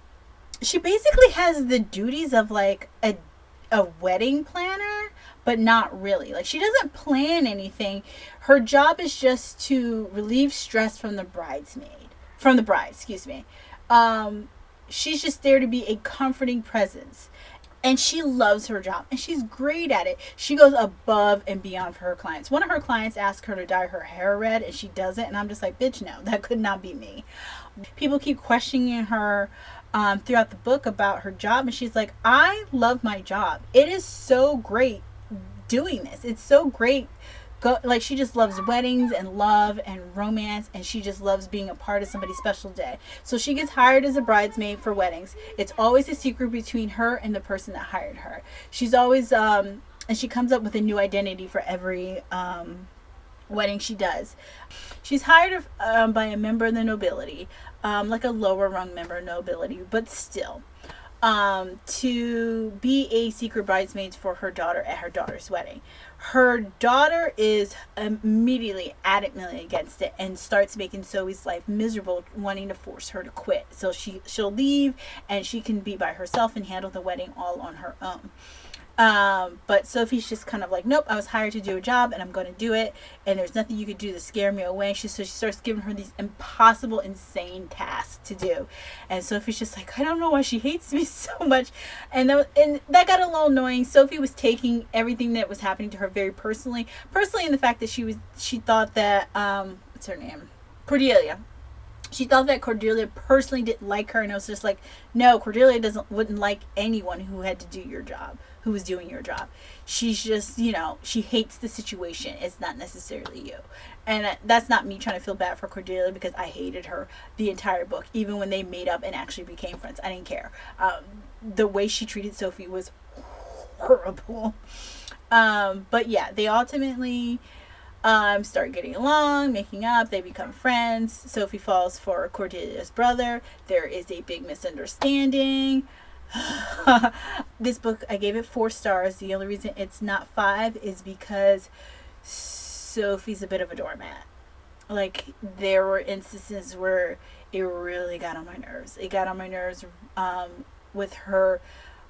has the duties of like a wedding planner, but not really. Like, she doesn't plan anything. Her job is just to relieve stress from the bride, excuse me. She's just there to be a comforting presence. And she loves her job, and she's great at it. She goes above and beyond for her clients. One of her clients asked her to dye her hair red, and she doesn't. And I'm just like, bitch, no, that could not be me. People keep questioning her throughout the book about her job, and she's like, I love my job. It is so great doing this. It's so great. Like, she just loves weddings and love and romance, and she just loves being a part of somebody's special day. So she gets hired as a bridesmaid for weddings. It's always a secret between her and the person that hired her. She's always and she comes up with a new identity for every wedding she does. She's hired by a member of the nobility, like a lower rung member of nobility, but still, to be a secret bridesmaid for her daughter at her daughter's wedding. Her daughter is immediately adamantly against it and starts making Zoe's life miserable, wanting to force her to quit. So she'll leave, and she can be by herself and handle the wedding all on her own. But Sophie's just kind of like, nope, I was hired to do a job, and I'm going to do it, and there's nothing you could do to scare me away. So she starts giving her these impossible, insane tasks to do, and Sophie's just like, I don't know why she hates me so much. And that got a little annoying. Sophie was taking everything that was happening to her very personally in the fact that she thought that what's her name, Cordelia. She thought that Cordelia personally didn't like her, and I was just like, no, Cordelia wouldn't like anyone who had to do your job, who was doing your job. She's just, she hates the situation. It's not necessarily you. And that's not me trying to feel bad for Cordelia, because I hated her the entire book, even when they made up and actually became friends. I didn't care. The way she treated Sophie was horrible. But yeah, they ultimately start getting along, making up, they become friends. Sophie falls for Cordelia's brother. There is a big misunderstanding. This book, I gave it 4 stars. The only reason it's not 5 is because Sophie's a bit of a doormat. Like, there were instances where it really got on my nerves. It got on my nerves with her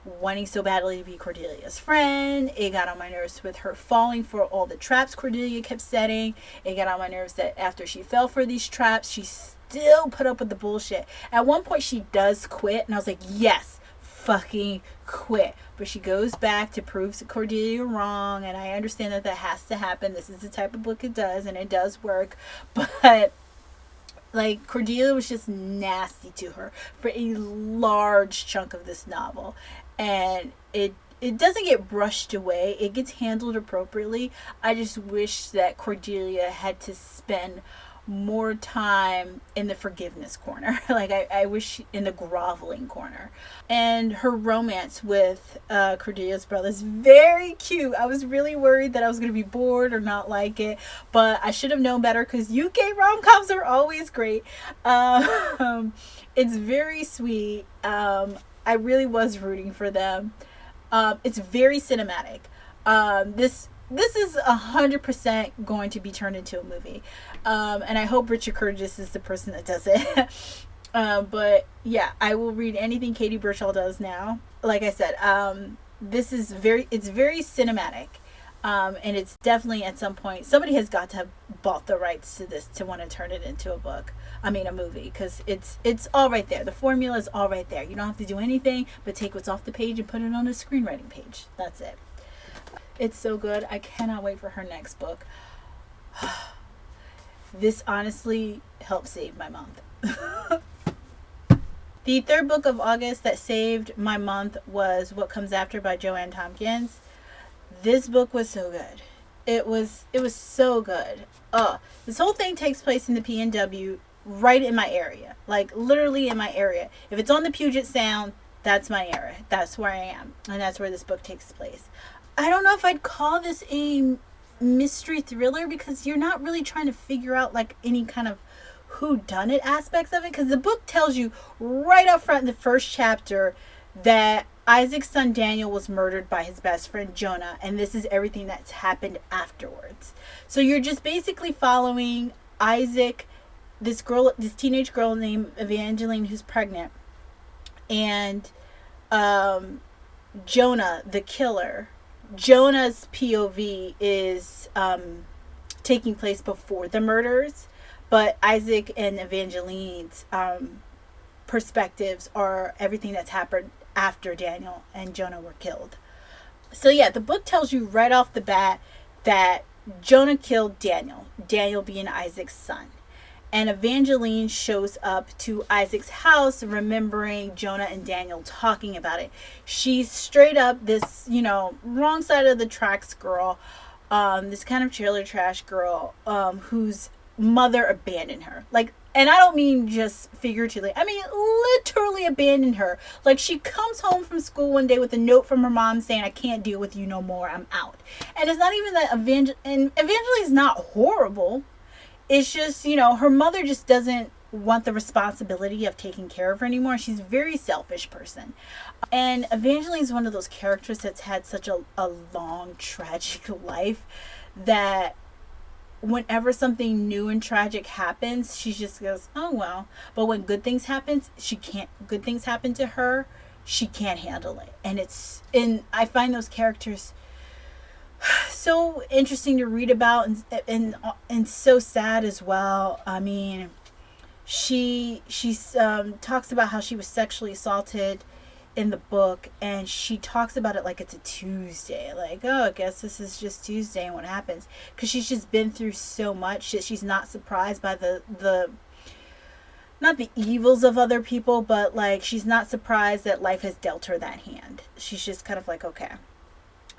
wanting so badly to be Cordelia's friend. It got on my nerves with her falling for all the traps Cordelia kept setting. It got on my nerves that after she fell for these traps, she still put up with the bullshit. At one point, she does quit, and I was like, yes, fucking quit. But she goes back to prove Cordelia wrong, and I understand that that has to happen. This is the type of book it does, and it does work. But like, Cordelia was just nasty to her for a large chunk of this novel, and it doesn't get brushed away. It gets handled appropriately. I just wish that Cordelia had to spend more time in the forgiveness corner. Like, I wish in the groveling corner. And her romance with Cordelia's brother is very cute. I was really worried that I was going to be bored or not like it, but I should have known better because UK rom-coms are always great. It's very sweet. I really was rooting for them. It's very cinematic. This is 100% going to be turned into a movie. And I hope Richard Curtis is the person that does it. But yeah, I will read anything Katie Birchall does now. Like I said, this is it's very cinematic. And it's definitely at some point, somebody has got to have bought the rights to this to want to turn it into a movie, because it's all right there. The formula is all right there. You don't have to do anything but take what's off the page and put it on a screenwriting page. That's it. It's so good. I cannot wait for her next book. This honestly helped save my month. The third book of August that saved my month was What Comes After by Joanne Tompkins. This book was so good. It was so good. This whole thing takes place in the PNW, right in my area. Like, literally in my area. If it's on the Puget Sound, that's my area. That's where I am. And that's where this book takes place. I don't know if I'd call this a mystery thriller, because you're not really trying to figure out like any kind of whodunit aspects of it, because the book tells you right up front in the first chapter that Isaac's son Daniel was murdered by his best friend Jonah, and this is everything that's happened afterwards. So you're just basically following Isaac, this teenage girl named Evangeline who's pregnant, and Jonah, the killer. Jonah's POV is taking place before the murders, but Isaac and Evangeline's perspectives are everything that's happened after Daniel and Jonah were killed. So yeah, the book tells you right off the bat that Jonah killed Daniel being Isaac's son. And Evangeline shows up to Isaac's house, remembering Jonah and Daniel talking about it. She's straight up this, wrong side of the tracks girl, this kind of trailer trash girl, whose mother abandoned her. Like, and I don't mean just figuratively. I mean, literally abandoned her. Like, she comes home from school one day with a note from her mom saying, "I can't deal with you no more. I'm out." And it's not even that Evangeline's not horrible. It's just, her mother just doesn't want the responsibility of taking care of her anymore. She's a very selfish person. And Evangeline is one of those characters that's had such a long, tragic life that whenever something new and tragic happens, she just goes, "Oh, well." But when good things happen to her, she can't handle it. And I find those characters so interesting to read about, and so sad as well. I mean, she talks about how she was sexually assaulted in the book, and she talks about it like it's a Tuesday, like, oh, I guess this is just Tuesday and what happens, because she's just been through so much that she's not surprised by the not the evils of other people, but like, she's not surprised that life has dealt her that hand. She's just kind of like, okay.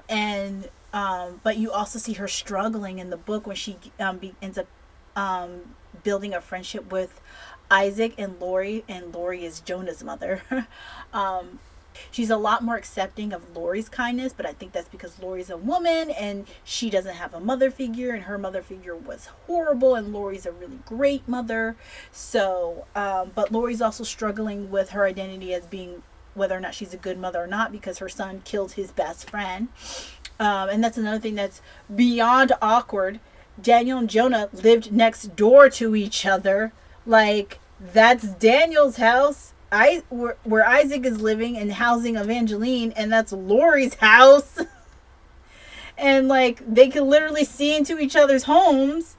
And but you also see her struggling in the book when she ends up building a friendship with Isaac and Lori is Jonah's mother. She's a lot more accepting of Lori's kindness, but I think that's because Lori's a woman and she doesn't have a mother figure, and her mother figure was horrible, and Lori's a really great mother. So, but Lori's also struggling with her identity as being whether or not she's a good mother or not, because her son killed his best friend. And that's another thing that's beyond awkward. Daniel and Jonah lived next door to each other. Like, that's Daniel's house where Isaac is living and housing Evangeline, and that's Lori's house. And like they could literally see into each other's homes.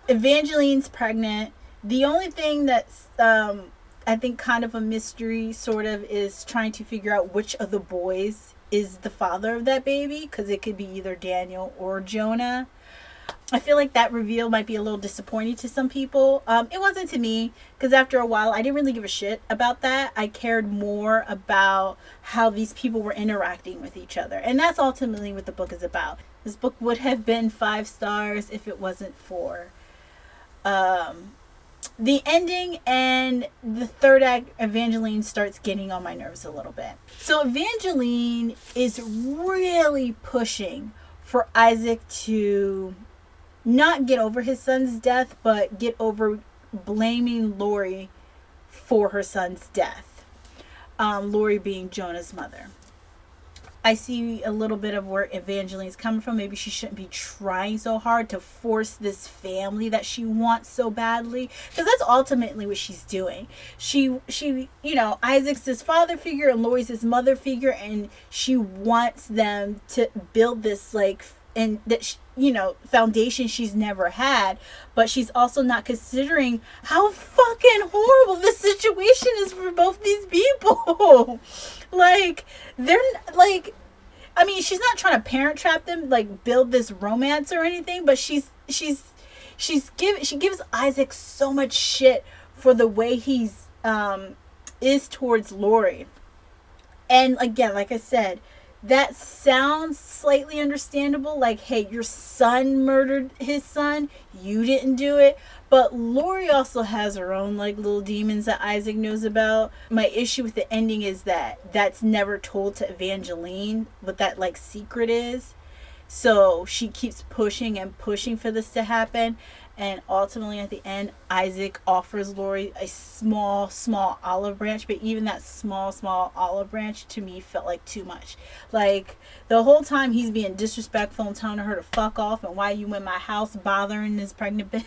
Evangeline's pregnant. The only thing that's I think kind of a mystery sort of is trying to figure out which of the boys is the father of that baby, because it could be either Daniel or Jonah. I feel like that reveal might be a little disappointing to some people. It wasn't to me, because after a while I didn't really give a shit about that. I cared more about how these people were interacting with each other, and that's ultimately what the book is about. This book would have been 5 stars if it wasn't for the ending and the third act. Evangeline starts getting on my nerves a little bit. So Evangeline is really pushing for Isaac to not get over his son's death, but get over blaming Lori for her son's death. Lori being Jonah's mother. I see a little bit of where Evangeline's coming from. Maybe she shouldn't be trying so hard to force this family that she wants so badly, because that's ultimately what she's doing. She Isaac's his father figure and Lori's his mother figure, and she wants them to build this and that foundation she's never had, but she's also not considering how fucking horrible the situation is for both these people. She's not trying to parent trap them, build this romance or anything, but she gives Isaac so much shit for the way he's is towards Lori. And again, like I said, that sounds slightly understandable. Like, hey, your son murdered his son. You didn't do it. But Lori also has her own little demons that Isaac knows about. My issue with the ending is that that's never told to Evangeline what that secret is. So she keeps pushing and pushing for this to happen. And ultimately at the end, Isaac offers Lori a small olive branch. But even that small olive branch to me felt like too much. The whole time he's being disrespectful and telling her to fuck off and why you in my house bothering this pregnant bitch.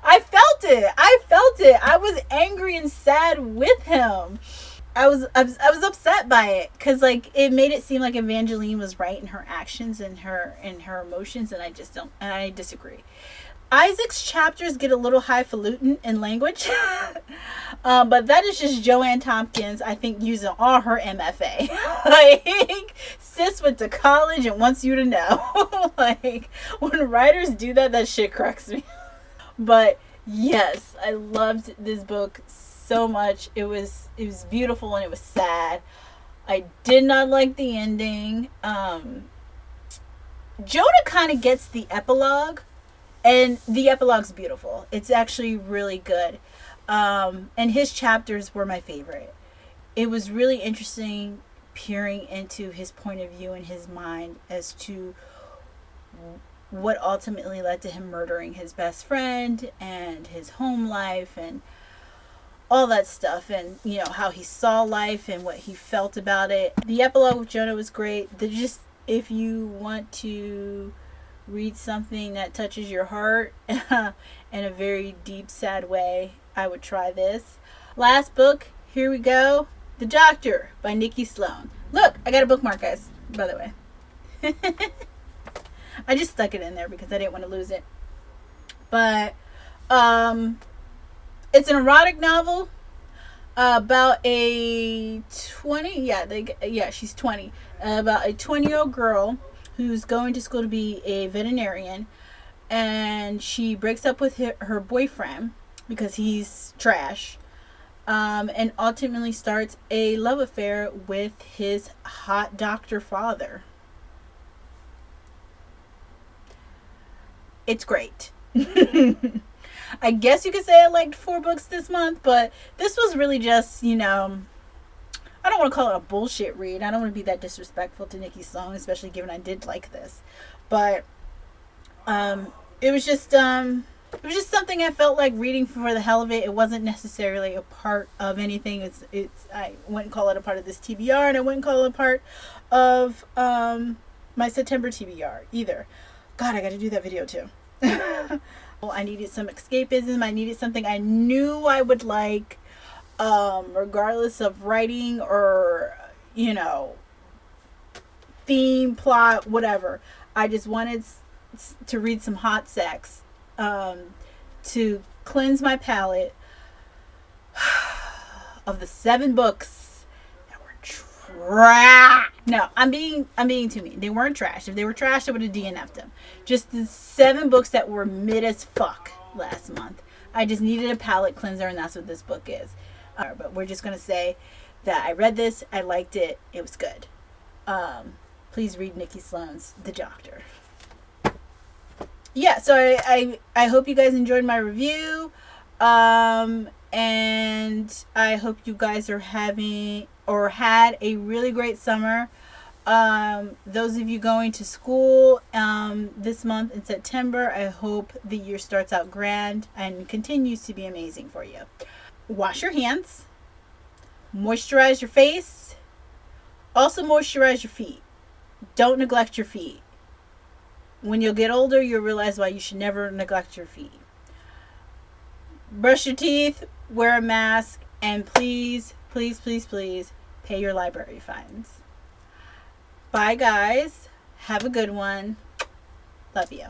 I felt it. I was angry and sad with him. I was upset by it, because it made it seem like Evangeline was right in her actions and her emotions, and I disagree. Isaac's chapters get a little highfalutin in language, but that is just Joanne Tompkins, I think, using all her MFA. Sis went to college and wants you to know. When writers do that shit cracks me. But yes, I loved this book so much. It was beautiful and it was sad. I did not like the ending. Jonah kind of gets the epilogue, and the epilogue's beautiful. It's actually really good. And his chapters were my favorite. It was really interesting peering into his point of view and his mind as to what ultimately led to him murdering his best friend and his home life and all that stuff, and how he saw life and what he felt about it. The epilogue with Jonah was great. If you want to read something that touches your heart in a very deep, sad way, I would try this. Last book, here we go. The Doctor by Nikki Sloan. Look, I got a bookmark, guys, by the way. I just stuck it in there because I didn't want to lose it. But it's an erotic novel about a 20, she's 20, about a 20-year-old girl who's going to school to be a veterinarian, and she breaks up with her boyfriend because he's trash, and ultimately starts a love affair with his hot doctor father. It's great. I guess you could say I liked 4 books this month, but this was really just, I don't want to call it a bullshit read. I don't want to be that disrespectful to Nikki Sloan, especially given I did like this. But it was just something I felt like reading for the hell of it. It wasn't necessarily a part of anything. I wouldn't call it a part of this TBR, and I wouldn't call it a part of my September TBR either. God, I got to do that video too. I needed some escapism. I needed something I knew I would like, regardless of writing or, theme, plot, whatever. I just wanted to read some hot sex, to cleanse my palate of the 7 books that were trash. No, I'm being too mean. They weren't trash. If they were trash, I would have DNF'd them. Just the 7 books that were mid as fuck last month. I just needed a palate cleanser, and that's what this book is. But we're just gonna say that I read this, I liked it, it was good. Please read Nikki Sloan's The Doctor. Yeah, so I hope you guys enjoyed my review. And I hope you guys are having or had a really great summer. Those of you going to school this month in September, I hope the year starts out grand and continues to be amazing for you. Wash your hands. Moisturize your face. Also moisturize your feet. Don't neglect your feet. When you'll get older, you'll realize why you should never neglect your feet. Brush your teeth, wear a mask, and please, please, please, please pay your library fines. Bye, guys. Have a good one. Love you.